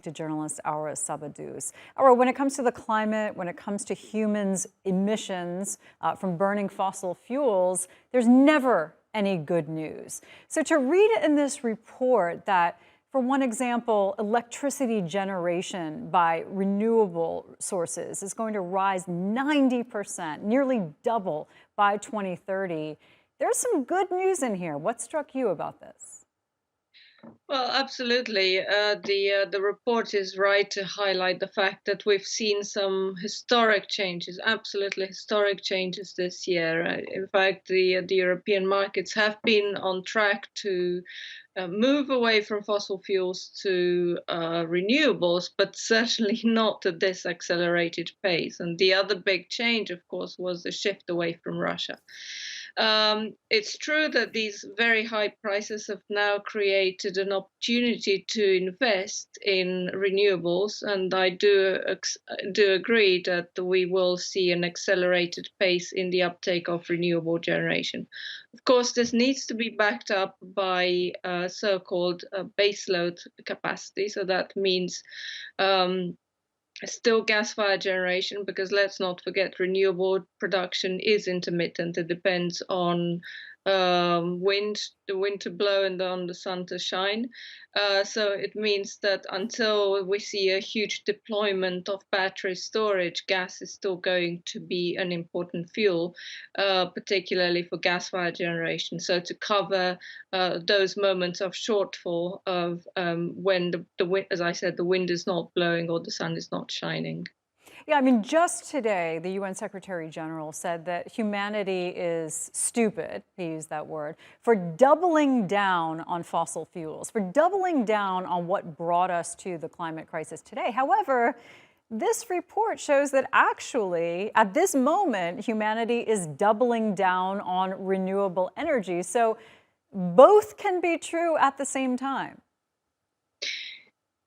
to journalist Aura Sabadus. Aura, when it comes to the climate, when it comes to humans' emissions from burning fossil fuels, there's never any good news. So to read in this report that, for one example, electricity generation by renewable sources is going to rise 90%, nearly double by 2030, there's some good news in here. What struck you about this? Well, absolutely. The report is right to highlight the fact that we've seen some historic changes, absolutely historic changes this year. In fact, the European markets have been on track to move away from fossil fuels to renewables, but certainly not at this accelerated pace. And the other big change, of course, was the shift away from Russia. It's true that these very high prices have now created an opportunity to invest in renewables, and I do agree that we will see an accelerated pace in the uptake of renewable generation. Of course, this needs to be backed up by so-called baseload capacity. So that means um, still gas-fired generation, because let's not forget renewable production is intermittent. It depends on the wind to blow and on the sun to shine. So it means that until we see a huge deployment of battery storage, gas is still going to be an important fuel, particularly for gas-fired generation. So to cover those moments of shortfall of when the wind, as I said, the wind is not blowing or the sun is not shining. Yeah, I mean, just today, the UN Secretary General said that humanity is stupid, he used that word, for doubling down on fossil fuels, for doubling down on what brought us to the climate crisis today. However, this report shows that actually, at this moment, humanity is doubling down on renewable energy. So both can be true at the same time.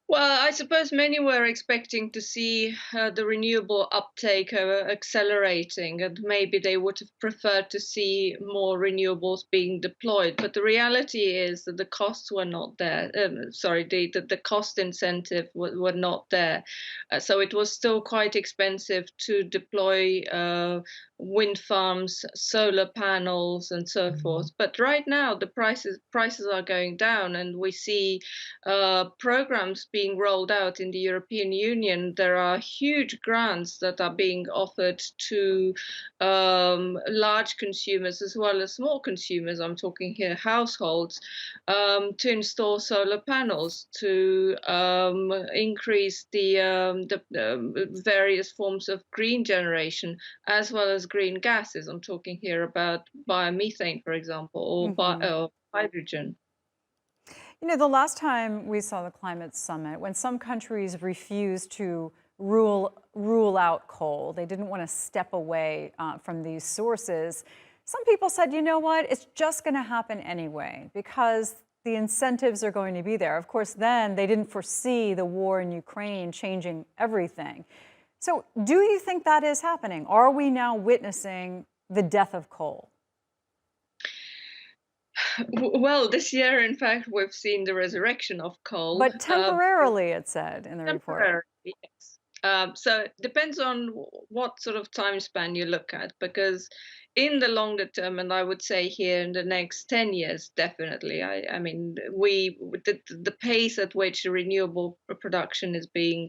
Well, I suppose many were expecting to see the renewable uptake accelerating, and maybe they would have preferred to see more renewables being deployed. But the reality is that the costs were not there. Sorry, the cost incentive were not there. So it was still quite expensive to deploy wind farms, solar panels, and so forth. But right now, the prices are going down, and we see programs being rolled out in the European Union. There are huge grants that are being offered to large consumers as well as small consumers. I'm talking here households, to install solar panels, to increase the various forms of green generation as well as green gases. I'm talking here about biomethane, for example, or hydrogen. You know, the last time we saw the climate summit, when some countries refused to rule out coal, they didn't want to step away from these sources. Some people said, you know what, it's just going to happen anyway because the incentives are going to be there. Of course, then they didn't foresee the war in Ukraine changing everything. So do you think that is happening? Are we now witnessing the death of coal? Well, this year, in fact, we've seen the resurrection of coal. But temporarily, it said in the report. Temporary, yes. So it depends on what sort of time span you look at, because in the longer term, and I would say here in the next 10 years, definitely. I mean, the pace at which renewable production is being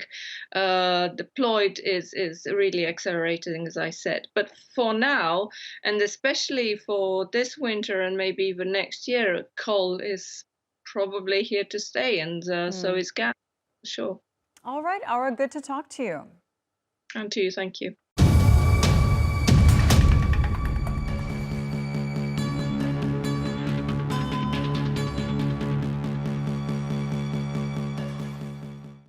deployed is really accelerating, as I said. But for now, and especially for this winter and maybe even next year, coal is probably here to stay, and so Hmm. is gas, for sure. All right, Aura, good to talk to you. And to you, thank you.